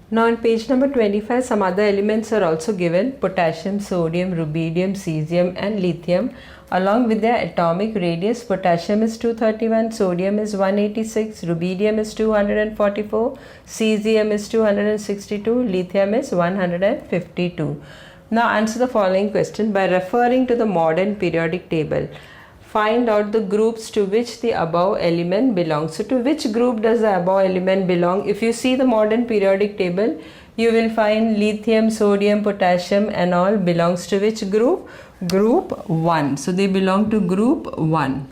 Now on page number 25, some other elements are also given: potassium, sodium, rubidium, cesium and lithium along with their atomic radius. Potassium is 231, sodium is 186, rubidium is 244, cesium is 262, lithium is 152. Now answer the following question by referring to the modern periodic table. Find out the groups to which the above element belongs. So to which group does the above element belong? If you see the modern periodic table, you will find lithium, sodium, potassium and all belongs to which group? Group 1. So they belong to group 1.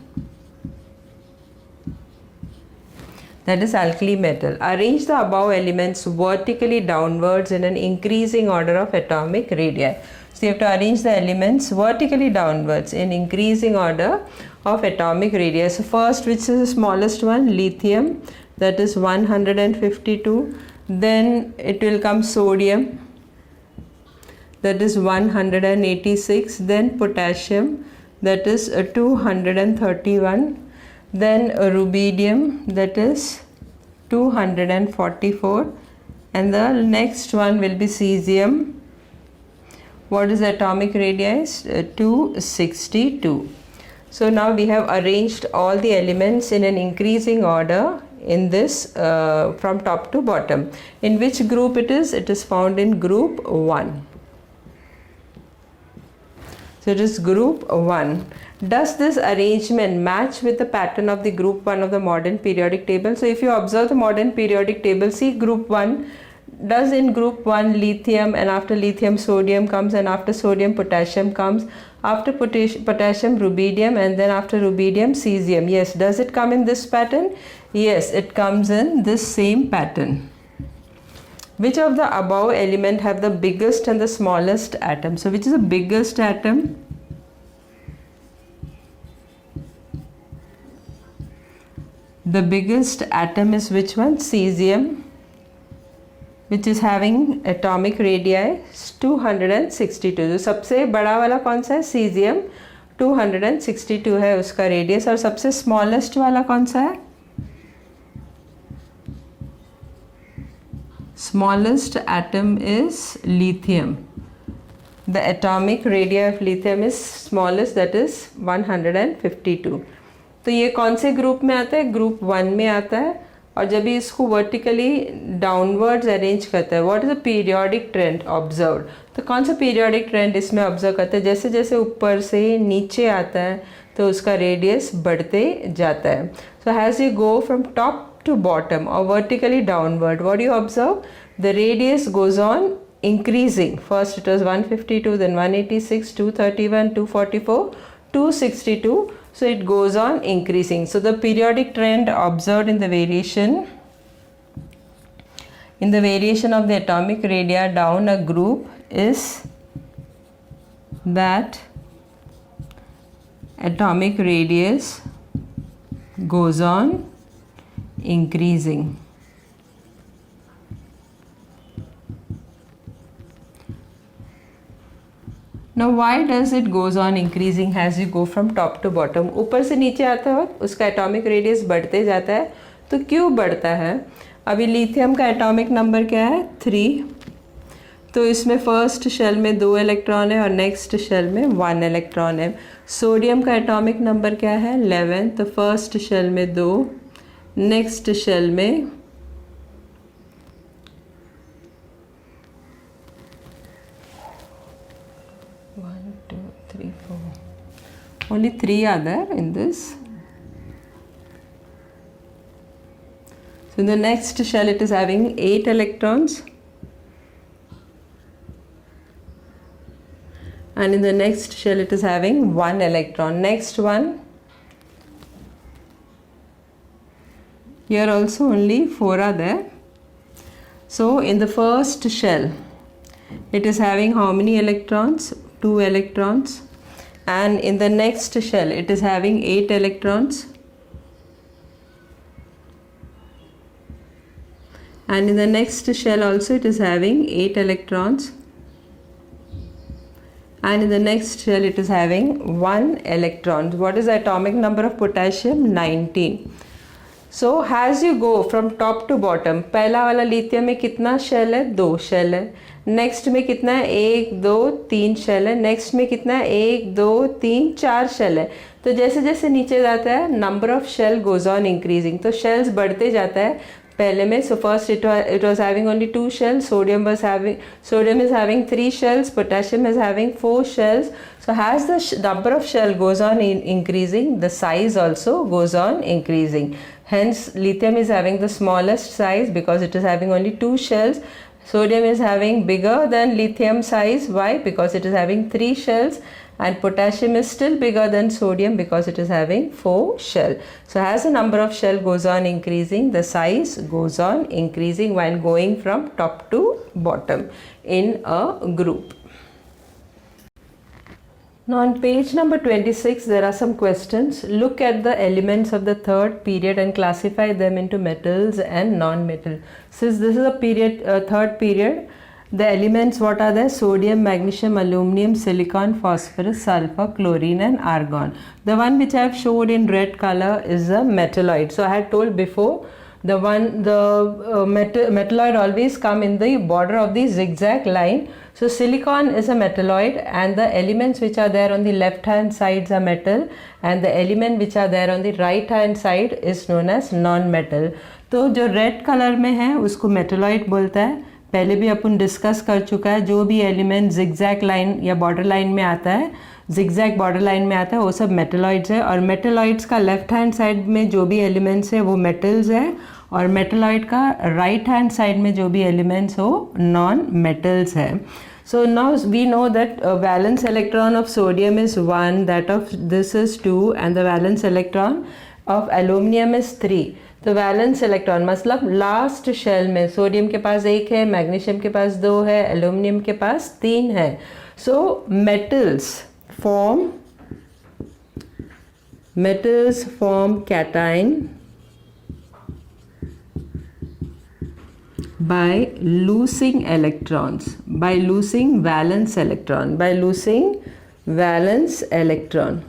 That is alkali metal. Arrange the above elements vertically downwards in an increasing order of atomic radii. So you have to arrange the elements vertically downwards in increasing order of atomic radii. So first, which is the smallest one? Lithium, that is 152. Then it will come sodium, that is 186. Then potassium, that is 231. Then rubidium, that is 244. And the next one will be cesium. What is the atomic radius? 262. So now we have arranged all the elements in an increasing order in this from top to bottom. In which group it is? It is found in group 1. So it is group 1. Does this arrangement match with the pattern of the group 1 of the modern periodic table? So if you observe the modern periodic table, see group 1. Does in group 1 lithium, and after lithium sodium comes, and after sodium potassium comes, after potassium rubidium, and then after rubidium cesium? Yes. Does it come in this pattern? Yes, it comes in this same pattern. Which of the above element have the biggest and the smallest atom? So which is the biggest atom? The biggest atom is which one? Cesium, which is having atomic radii 262. तो सबसे बड़ा वाला कौन सा है? Cesium 262 है उसका radius. और सबसे स्मॉलेस्ट वाला कौन सा है? Smallest atom is lithium. The atomic radii of lithium is smallest, that is 152. तो ये कौन से ग्रुप में आता है? ग्रुप 1 में आता है. और जब भी इसको वर्टिकली डाउनवर्ड्स अरेंज करता है, what is the periodic trend observe? तो कौन सा पीरियोडिक ट्रेंड इसमें ऑब्जर्व करता है? जैसे जैसे ऊपर से नीचे आता है तो उसका रेडियस बढ़ते जाता है. So has you go from top to bottom or vertically downward, what do you observe? The radius goes on increasing. First it was 152, then 186, 231, 244, 262. So it goes on increasing. So the periodic trend observed in the variation of the atomic radii down a group is that atomic radius goes on increasing. Now why does it goes on increasing as you go from top to bottom? ऊपर से नीचे आता है उसका atomic radius बढ़ते जाता है. तो क्यों बढ़ता है? अभी लिथियम का एटॉमिक नंबर क्या है? 3. तो इसमें फर्स्ट शेल में 2 इलेक्ट्रॉन है और नेक्स्ट शेल में 1 इलेक्ट्रॉन है. सोडियम का एटॉमिक नंबर क्या है? 11. तो फर्स्ट शेल में 2, नेक्स्ट शेल में 1, 2, 3, 4. Only 3 are there in this. So in the next shell it is having 8 electrons. And in the next shell it is having 1 electron. Next one. Here also only 4 are there. So in the first shell it is having how many electrons? 2 electrons. And in the next shell it is having 8 electrons. And in the next shell also it is having 8 electrons. And in the next shell it is having 1 electron. What is the atomic number of potassium? 19. So as you go from top to bottom, पहला वाला lithium में कितना shell है, 2 shell है. Next में कितना है, 1 2 3 shell है. नेक्स्ट में कितना है, 1 2 3 4 शेल है. तो जैसे जैसे नीचे जाता है number of shell goes on increasing, तो शेल्स बढ़ते जाता है. पहले में so first it was having only 2 shells, sodium is having 3 shells, potassium is having 4 shells. So as the number of shell goes on increasing, the size also goes on increasing. Hence lithium is having the smallest size because it is having only 2 shells. Sodium is having bigger than lithium size. Why? Because it is having 3 shells. And potassium is still bigger than sodium because it is having 4 shell. So as the number of shell goes on increasing, the size goes on increasing while going from top to bottom in a group. Now on page number 26 there are some questions. Look at the elements of the third period and classify them into metals and non-metal. Since this is a third period, the elements what are there? Sodium, magnesium, aluminum, silicon, phosphorus, sulfur, chlorine and argon. The one which I have showed in red color is a metalloid. So I had told before, metalloid always come in the border of the zigzag line. So silicon is a metalloid and the elements which are there on the left hand sides are metal and the element which are there on the right hand side is known as non-metal. तो जो red color में है उसको metalloid बोलता है. पहले भी अपन discuss कर चुका है, जो भी एलिमेंट जिगजैग लाइन या बॉर्डर लाइन में आता है, जिगजैग बॉर्डर लाइन में आता है, वो सब मेटलॉइड्स है. और मेटलॉइड्स का लेफ्ट हैंड साइड में जो भी एलिमेंट्स है वो मेटल्स है और मेटलॉइड का राइट हैंड साइड में जो भी एलिमेंट्स हो नॉन मेटल्स है. So now we know that valence electron of sodium is 1, that of this is 2 and the valence electron of aluminum is 3. तो वैलेंस इलेक्ट्रॉन मतलब लास्ट शेल में sodium के पास 1 है, मैग्नीशियम के पास 2 है, एल्यूमिनियम के पास 3 है. So metals form cation by losing electrons, by losing valence electron.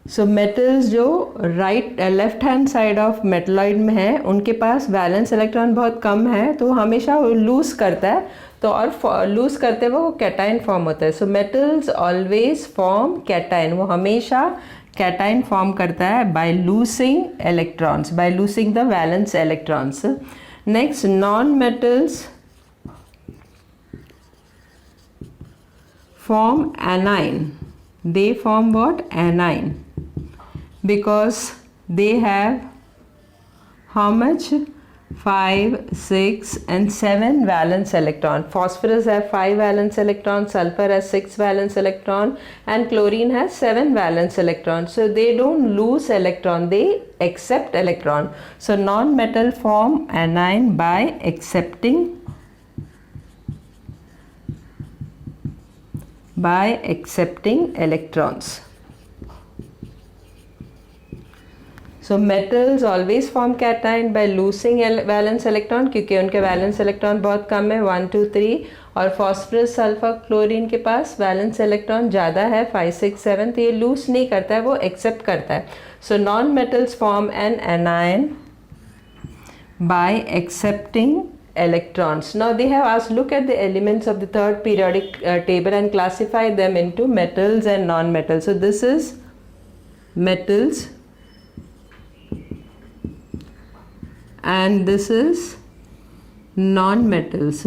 So metals जो left hand side of metalloid में है उनके पास वैलेंस इलेक्ट्रॉन बहुत कम है तो हमेशा वो लूज करता है. तो और लूज करते हुए वो कैटाइन फॉर्म होता है. So metals always form cation, वो हमेशा कैटाइन फॉर्म करता है by losing electrons, by losing the valence electrons. Next non metals form anion. They form what? Anion, because they have how much? 5, 6 and 7 valence electron. Phosphorus have 5 valence electron, sulfur has 6 valence electron and chlorine has 7 valence electron. So they don't lose electron, they accept electron. So non-metal form anion by accepting electrons. So metals always form cation by losing valence electron क्योंकि उनके valence electron बहुत कम है 1 2 3 और phosphorus sulfur chlorine के पास valence electron ज़्यादा है 5 6 7 तो ये lose नहीं करता है, वो accept करता है. So non metals form an anion by accepting electrons. Now they have asked, look at the elements of the third periodic table and classify them into metals and non-metals. So this is metals and this is non-metals.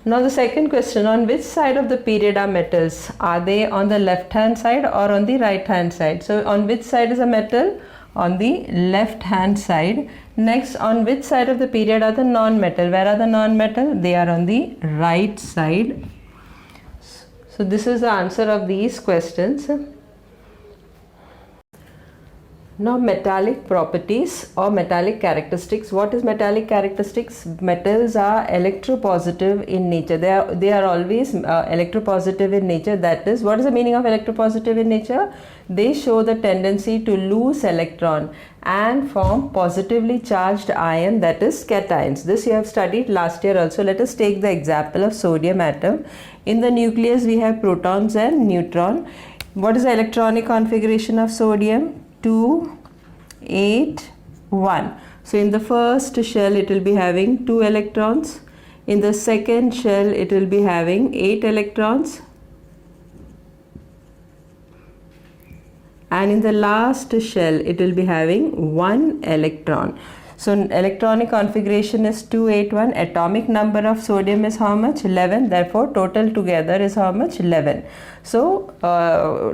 Now the second question, on which side of the period are metals? Are they on the left hand side or on the right hand side? So on which side is a metal? On the left hand side. Next, on which side of the period are the non-metal? Where are the non-metal? They are on the right side. So this is the answer of these questions. Now metallic properties or metallic characteristics. What is metallic characteristics? Metals are electropositive in nature. They are always electropositive in nature. That is, what is the meaning of electropositive in nature? They show the tendency to lose electron and form positively charged ion, that is cations. This you have studied last year also. Let us take the example of sodium atom. In the nucleus we have protons and neutron. What is the electronic configuration of sodium? 2, 8, 1. So in the first shell it will be having 2 electrons. In the second shell it will be having 8 electrons. And in the last shell it will be having 1 electron. So electronic configuration is 2, 8, 1. Atomic number of sodium is how much? 11. Therefore total together is how much? 11. So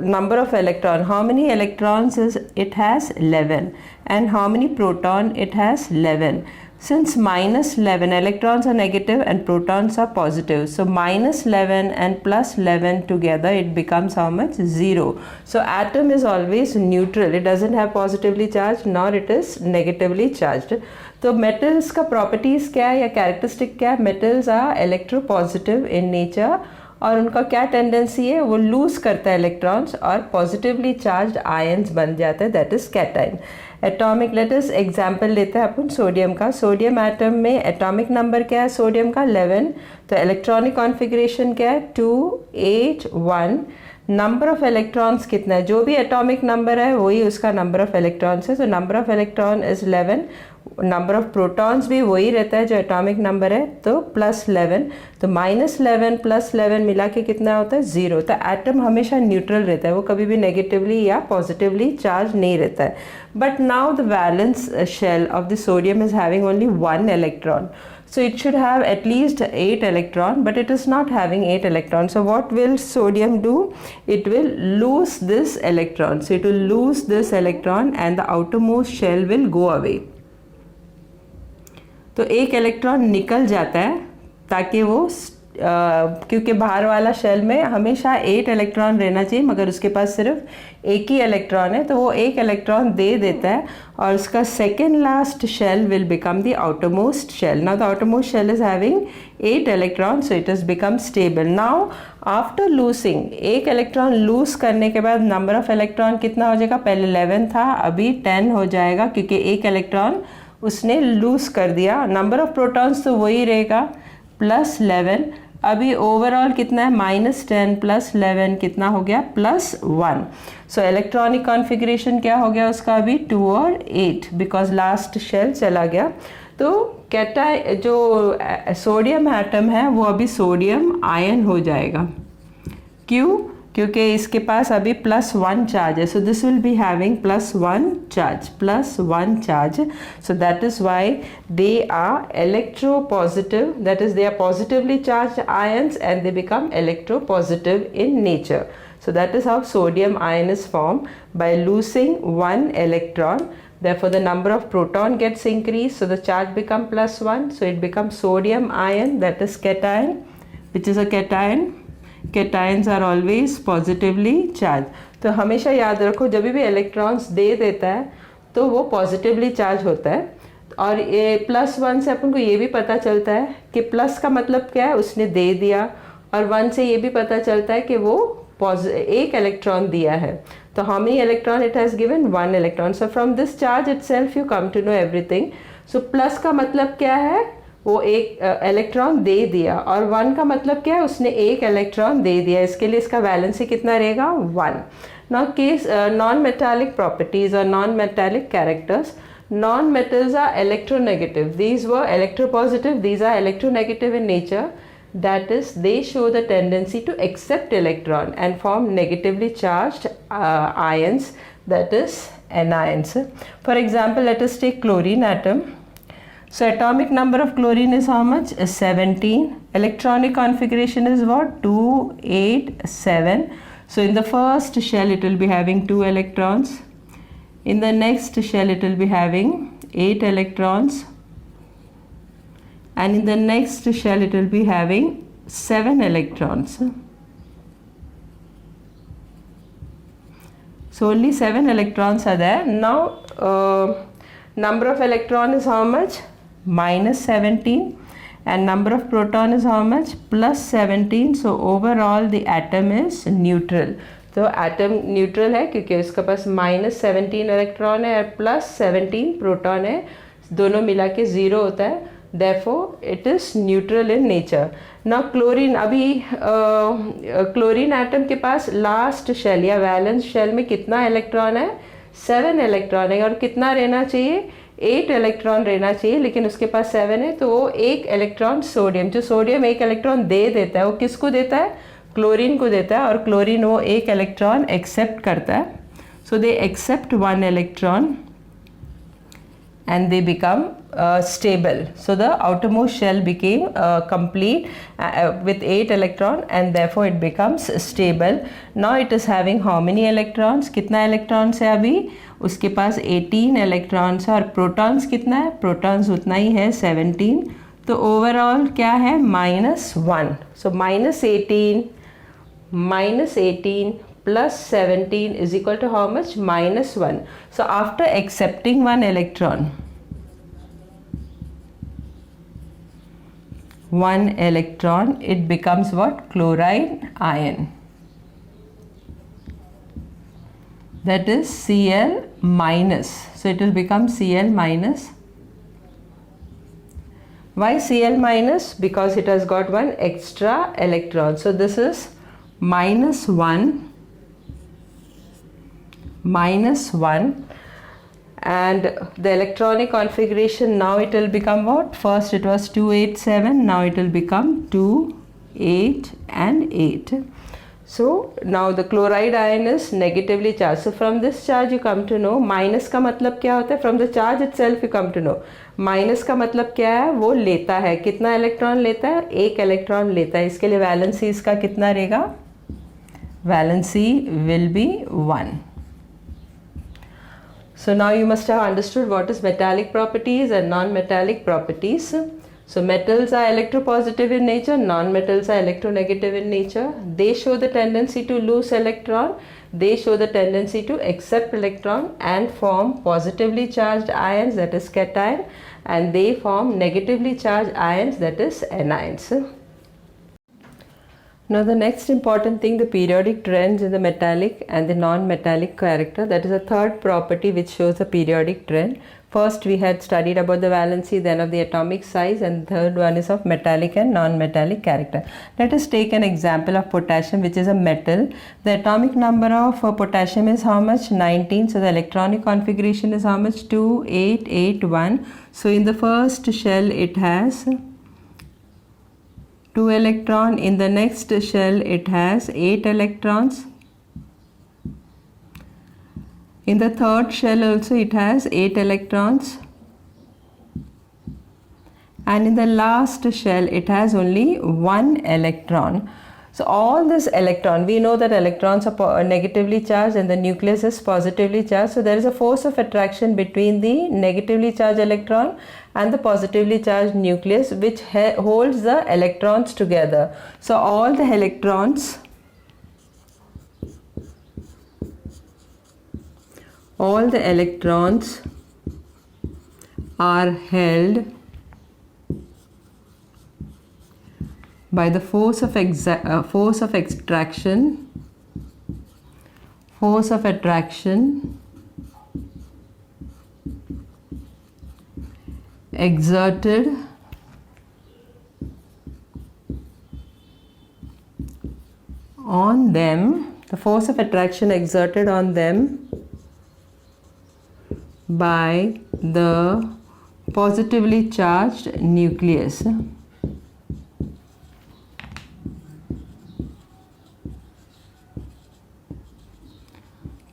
number of electron, how many electrons is it? Has 11. And how many proton? It has 11. Since minus 11, electrons are negative and protons are positive. So minus 11 and plus 11 together, it becomes how much? 0. So atom is always neutral. It doesn't have positively charged nor it is negatively charged. तो metals का properties क्या है या characteristic क्या है? Metals are electropositive in nature और उनका क्या टेंडेंसी है? वो लूज करता है इलेक्ट्रॉन्स और पॉजिटिवली चार्ज्ड आयंस बन जाते हैं, that is cation. Atomic, let us example लेते हैं अपन सोडियम का. सोडियम एटम में एटॉमिक नंबर क्या है सोडियम का? 11. तो इलेक्ट्रॉनिक कॉन्फ़िगरेशन क्या है? 2, 8, 1. नंबर ऑफ इलेक्ट्रॉन्स कितना है? जो भी एटॉमिक नंबर है वही उसका नंबर ऑफ इलेक्ट्रॉन्स है. तो number of electron is 11. Number of protons भी वही रहता है जो एटॉमिक नंबर है, तो प्लस 11. तो माइनस 11 प्लस 11 मिला के कितना होता है? 0. तो एटम हमेशा न्यूट्रल रहता है, वो कभी भी नेगेटिवली या पॉजिटिवली चार्ज नहीं रहता है. But now the valence shell of the sodium is having only 1 electron. So it should have at least 8 electron, but it is not having 8 electrons. So what will sodium do? It will lose this electron. So it will lose this electron and the outermost shell will go away. तो एक electron निकल जाता है ताकि वो क्योंकि बाहर वाला शेल में हमेशा 8 इलेक्ट्रॉन रहना चाहिए मगर उसके पास सिर्फ एक ही इलेक्ट्रॉन है, तो वो एक इलेक्ट्रॉन दे देता है और उसका second last shell will become the outermost shell. Now the outermost shell is having 8 electron, so it is become stable. Now after losing, एक इलेक्ट्रॉन लूज करने के बाद नंबर ऑफ इलेक्ट्रॉन कितना हो जाएगा? पहले 11 था, अभी 10 हो जाएगा क्योंकि एक इलेक्ट्रॉन उसने लूज कर दिया. नंबर ऑफ प्रोटॉन्स तो वही रहेगा प्लस 11. अभी ओवरऑल कितना है? माइनस 10 प्लस 11 कितना हो गया? प्लस 1. सो इलेक्ट्रॉनिक कॉन्फ़िगरेशन क्या हो गया उसका? अभी 2 और 8 बिकॉज लास्ट शेल चला गया. तो जो सोडियम एटम है वो अभी सोडियम आयन हो जाएगा. क्यों? क्योंकि इसके पास अभी प्लस 1 चार्ज है. So this will be having plus 1 charge, plus 1 charge. So that is why they are electropositive, that is they are positively charged ions and they become electropositive in nature. So that is how sodium ion is formed, by losing 1 electron. Therefore the number of proton gets increased, so the charge become plus 1, so it becomes sodium ion, that is cation, which is a cation. Cations are always positively charged. तो हमेशा याद रखो जब भी electrons they देता है तो वो पॉजिटिवली चार्ज होता है. और ये प्लस 1 से अपन को ये भी पता चलता है कि प्लस का मतलब क्या है? उसने दे दिया. और 1 से ये भी पता चलता है कि वो एक इलेक्ट्रॉन दिया है. तो how many electron it has given? 1 electron. So from this charge itself you come to know everything. So plus का मतलब क्या है? वो एक इलेक्ट्रॉन दे दिया. और 1 का मतलब क्या है? उसने एक इलेक्ट्रॉन दे दिया. इसके लिए इसका वैलेंसी कितना रहेगा? 1. Now case non metallic properties और non metallic characters. Non metals are electronegative. These were electropositive, these are electronegative in nature. That is, they show the tendency to accept electron and form negatively charged ions, that is anions. For example, let us take chlorine atom. So atomic number of chlorine is how much? Is 17. Electronic configuration is what? 2, 8, 7. So in the first shell it will be having 2 electrons. In the next shell it will be having 8 electrons. And in the next shell it will be having 7 electrons. So only 7 electrons are there. Now number of electron is how much? Minus 17. And number of proton is how much? Plus 17. So overall the atom is neutral. तो atom neutral है क्योंकि उसके पास minus 17 electron है और plus 17 proton है, दोनों मिला के 0 होता है, therefore it is neutral in nature. Now chlorine, अभी क्लोरीन एटम के पास लास्ट शेल या वैलेंस शेल में कितना इलेक्ट्रॉन है? 7 इलेक्ट्रॉन है और कितना रहना चाहिए? 8 इलेक्ट्रॉन रहना चाहिए, लेकिन उसके पास 7 है, तो वो एक इलेक्ट्रॉन सोडियम, जो सोडियम एक इलेक्ट्रॉन दे देता है, वो किसको देता है? क्लोरीन को देता है, और क्लोरीन वो एक इलेक्ट्रॉन एक्सेप्ट करता है. So they accept 1 electron and they become stable. So the outermost shell became complete with 8 electron and therefore it becomes stable. Now it is having how many electrons? कितना electrons है अभी? उसके पास 18 electrons है, और protons कितना है? protons उतना ही है 17. तो overall क्या है? -1. So -18 plus 17 is equal to how much? -1. So after accepting 1 electron, it becomes what? Chloride ion. That is Cl minus. So it will become Cl minus. Why Cl minus? Because it has got 1 extra electron. So this is -1, and the electronic configuration, now it will become what? First it was 2, 8, 7, now it will become 2, 8 and 8. So now the chloride ion is negatively charged. So from this charge you come to know, minus का मतलब क्या होता है? From the charge itself you come to know. Minus का मतलब क्या है? वो लेता है, कितना इलेक्ट्रॉन लेता है? 1 इलेक्ट्रॉन लेता है. इसके लिए वैलेंसी इसका कितना रहेगा? Valency will be 1. So now you must have understood what is metallic properties and non-metallic properties. So metals are electropositive in nature, non-metals are electronegative in nature. They show the tendency to lose electron, they show the tendency to accept electron and form positively charged ions, that is cation, and they form negatively charged ions, that is anions. Now the next important thing, the periodic trends in the metallic and the non-metallic character. That is a third property which shows the periodic trend. First we had studied about the valency, then of the atomic size, and the third one is of metallic and non-metallic character. Let us take an example of potassium, which is a metal. The atomic number of potassium is how much? 19. So the electronic configuration is how much? 2, 8, 8, 1. So in the first shell it has 2 electron, in the next shell it has 8 electrons, in the third shell also it has 8 electrons, and in the last shell it has only 1 electron. So all this electron, we know that electrons are negatively charged and the nucleus is positively charged. So there is a force of attraction between the negatively charged electron and the positively charged nucleus, which holds the electrons together. So all the electrons are held by the force of attraction exerted on them, the force of attraction exerted on them by the positively charged nucleus.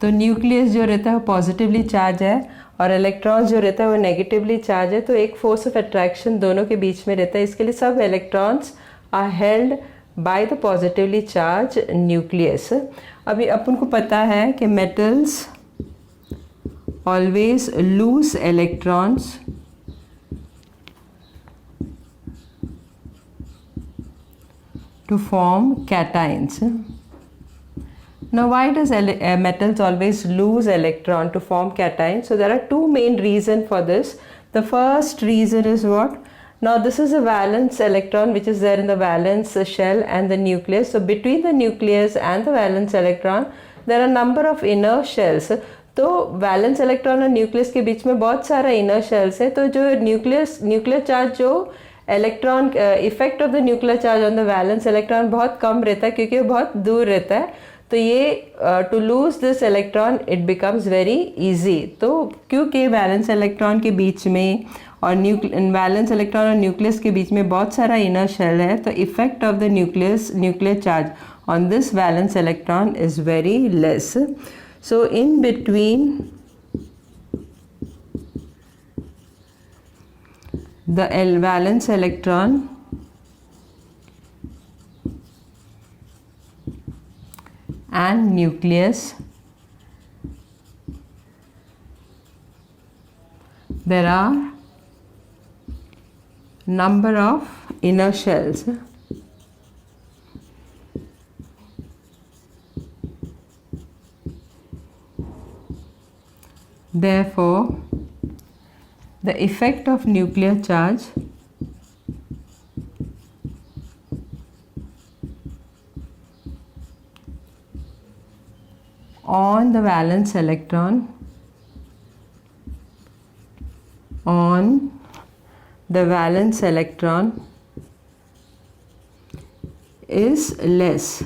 तो nucleus जो रहता है वो positively charge है और electrons जो रहता है वो नेगेटिवली चार्ज है, तो एक फोर्स ऑफ अट्रैक्शन दोनों के बीच में रहता है. इसके लिए सब electrons are held by the positively charge nucleus. अभी अपन को पता है कि metals always lose electrons to form cations. Now, why does metals always lose electron to form cation? So there are two main reasons for this. The first reason is what? Now this is a valence electron which is there in the valence shell and the nucleus. So between the nucleus and the valence electron there are number of inner shells. तो valence electron और nucleus के बीच में बहुत सारा inner shells है. तो जो nuclear charge जो electron effect of the nuclear charge on the valence electron बहुत कम रहता है क्योंकि वो बहुत दूर रहता है. तो ये to lose this electron it becomes very easy. तो क्योंकि वैलेंस इलेक्ट्रॉन के बीच में और वैलेंस इलेक्ट्रॉन और न्यूक्लियस के बीच में बहुत सारा इनर शेल है, तो effect of the nuclear charge on this valence electron is very less. So in between the valence electron and nucleus there are number of inner shells. Therefore, the effect of nuclear charge on the valence electron is less.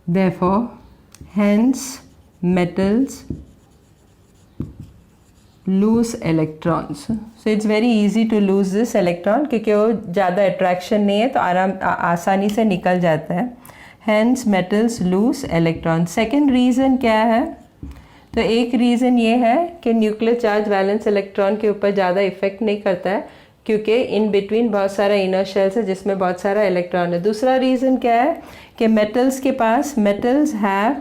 Therefore, hence metals lose electrons. So it's very easy to lose this electron क्योंकि वो ज़्यादा attraction नहीं है तो आसानी से निकल जाता है. Hence metals lose electrons. Second reason क्या है? तो एक रीज़न ये है कि न्यूक्लियर चार्ज वैलेंस इलेक्ट्रॉन के ऊपर ज़्यादा इफेक्ट नहीं करता है क्योंकि इन बिटवीन बहुत सारा इनर शेल्स है जिसमें बहुत सारा इलेक्ट्रॉन है. दूसरा रीज़न क्या है कि metals have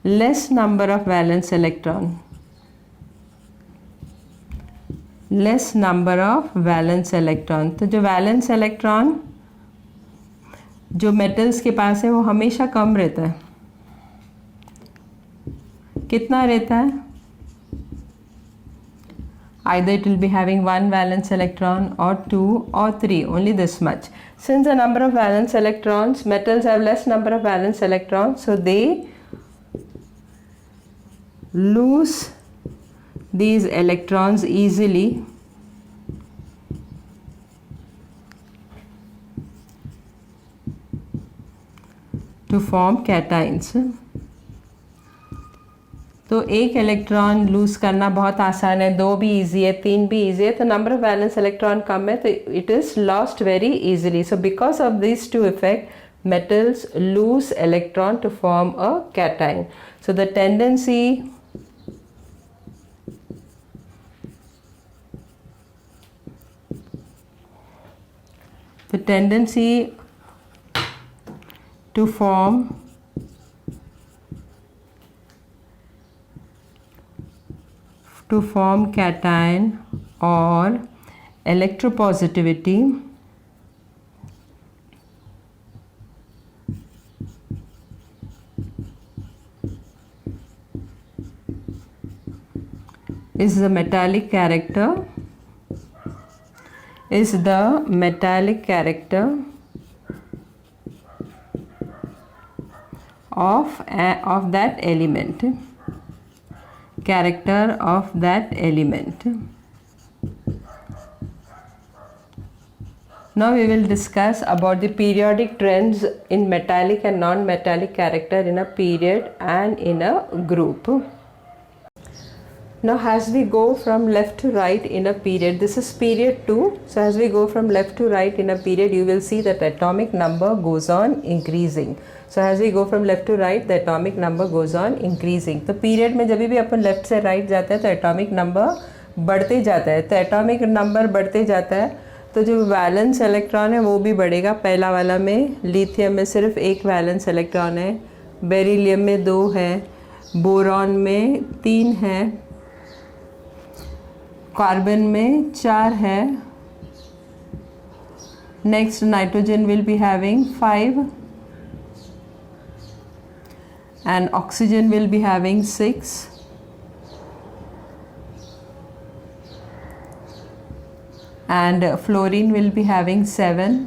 less number of valence electron. तो जो वैलेंस इलेक्ट्रॉन जो मेटल्स के पास है वो हमेशा कम रहता है. कितना रहता है? Either it will be having one valence electron or two or three, only this much. Since the number of valence electrons, metals have less number of valence electrons, so they lose these electrons easily to form cations. तो एक electron loose करना बहुत आसान है, दो भी easy है, तीन भी इजी है. तो नंबर ऑफ वैलेंस इलेक्ट्रॉन कम है तो it is lost very easily. So because of this two effect metals lose electron to form a cation. So the tendency to form cation or electropositivity is the metallic character of that element. Now we will discuss about the periodic trends in metallic and non-metallic character in a period and in a group. Now as we go from left to right in a period, this is period 2. So as we go from left to right in a period, you will see that the atomic number goes on increasing. So as we go from left to right, the atomic number goes on increasing. तो period में जब भी अपन left से right जाते हैं तो atomic number बढ़ते जाता है. तो atomic number बढ़ते जाता है तो जो वैलेंस इलेक्ट्रॉन है वो भी बढ़ेगा. पहला वाला में लिथियम में सिर्फ एक वैलेंस इलेक्ट्रॉन है, बेरिलियम में 2 है, बोरॉन में 3 है, कार्बन में 4 है. Next nitrogen will be having 5 and oxygen will be having 6, and fluorine will be having 7,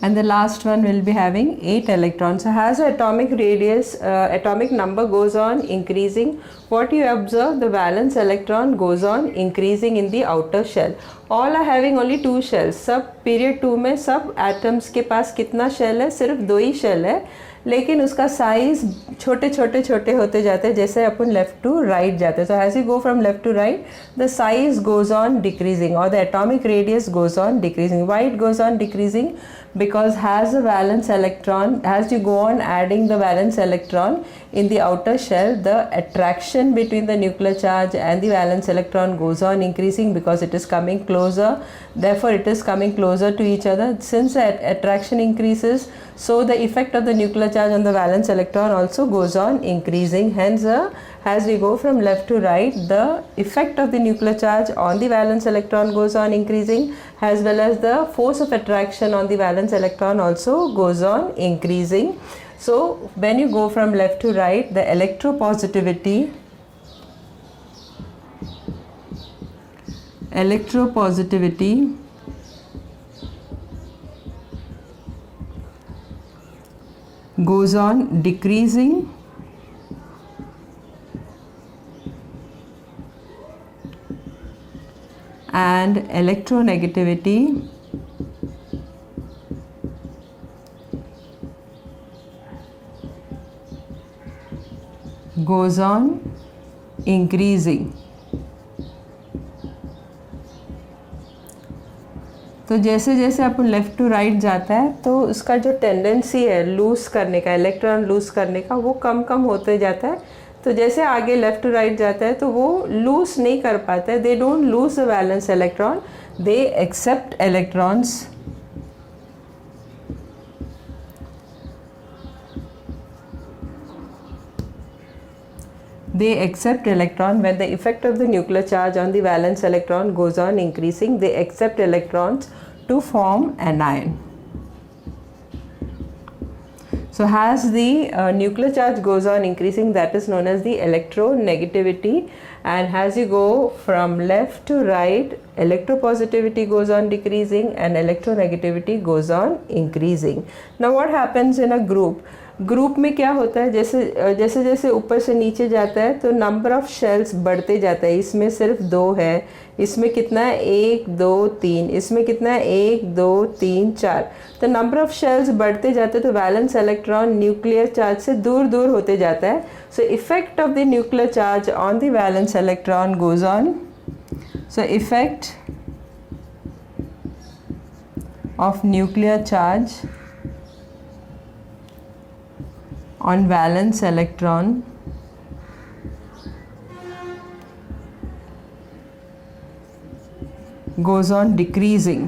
and the last one will be having 8 electrons. So as the atomic radius, atomic number goes on increasing, what you observe, the valence electron goes on increasing in the outer shell. All are having only 2 shells. सब period 2 में सब atoms के पास कितना shell है? सिर्फ 2 ही shell है, लेकिन उसका साइज छोटे छोटे छोटे होते जाते हैं जैसे अपन लेफ्ट टू राइट जाते हैं. So as you go from left to right, the size goes on decreasing, or the atomic radius goes on decreasing. Why it goes on decreasing? Because as the valence electron, as you go on adding the valence electron in the outer shell, the attraction between the nuclear charge and the valence electron goes on increasing because it is coming closer. Therefore it is coming closer to each other. Since the attraction increases, so the effect of the nuclear charge on the valence electron also goes on increasing. Hence as we go from left to right, the effect of the nuclear charge on the valence electron goes on increasing, as well as the force of attraction on the valence electron also goes on increasing. So when you go from left to right, the electropositivity goes on decreasing, and electronegativity goes on increasing. तो जैसे जैसे अपन left to right जाता है तो उसका जो tendency है loose करने का, इलेक्ट्रॉन लूज़ करने का, वो कम कम होते जाता है. तो जैसे आगे लेफ़्ट टू राइट जाता है तो वो लूज़ नहीं कर पाता है. They don't lose the valence electron, they accept electrons. They accept electron. When the effect of the nuclear charge on the valence electron goes on increasing, they accept electrons to form anion. So as the nuclear charge goes on increasing, that is known as the electronegativity. And as you go from left to right, electropositivity goes on decreasing and electronegativity goes on increasing. Now what happens in a group? Group में क्या होता है, जैसे जैसे जैसे ऊपर से नीचे जाता है तो नंबर ऑफ़ शेल्स बढ़ते जाता है. इसमें सिर्फ 2 है, इसमें कितना है 1 2 3, इसमें कितना है 1 2 3 4. तो नंबर ऑफ़ शेल्स बढ़ते जाते हैं तो वैलेंस इलेक्ट्रॉन न्यूक्लियर चार्ज से दूर दूर होते जाता है. So effect of the nuclear charge on the valence electron goes on. So effect of nuclear charge on valence electron goes on decreasing,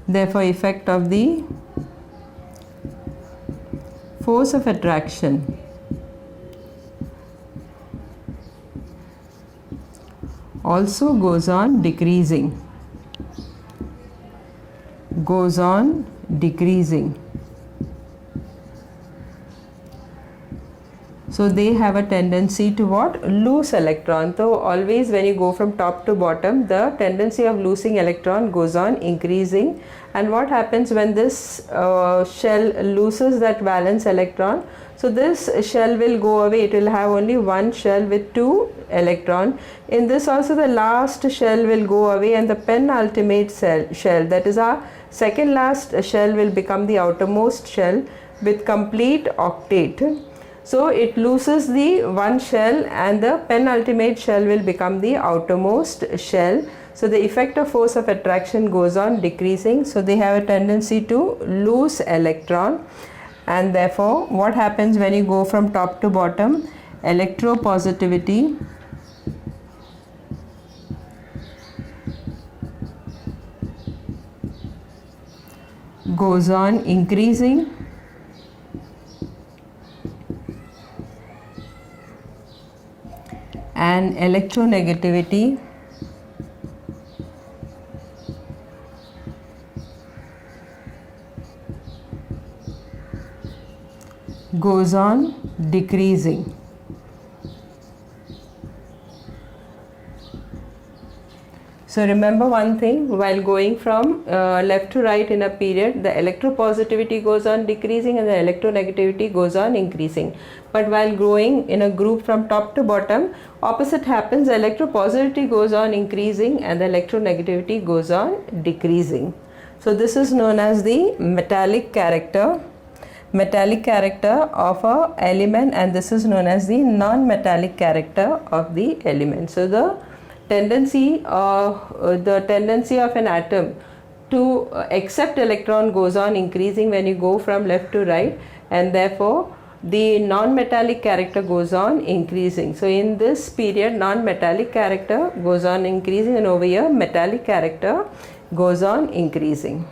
therefore effect of the force of attraction also goes on decreasing. So they have a tendency to what? Lose electron. So always when you go from top to bottom, the tendency of losing electron goes on increasing. And what happens when this shell loses that valence electron? So this shell will go away. It will have only one shell with 2 electrons. In this also the last shell will go away and the penultimate shell, that is our second last shell, will become the outermost shell with complete octet. So it loses the one shell and the penultimate shell will become the outermost shell. So the effect of force of attraction goes on decreasing. So they have a tendency to lose electron. And therefore what happens when you go from top to bottom? Electropositivity goes on increasing and electronegativity goes on decreasing. So remember one thing, while going from left to right in a period, the electropositivity goes on decreasing and the electronegativity goes on increasing. But while going in a group from top to bottom, opposite happens, the electropositivity goes on increasing and the electronegativity goes on decreasing. So this is known as the metallic character of a element, and this is known as the non-metallic character of the element. So the tendency of an atom to accept electron goes on increasing when you go from left to right, and therefore the non-metallic character goes on increasing. So in this period, non-metallic character goes on increasing, and over here metallic character goes on increasing.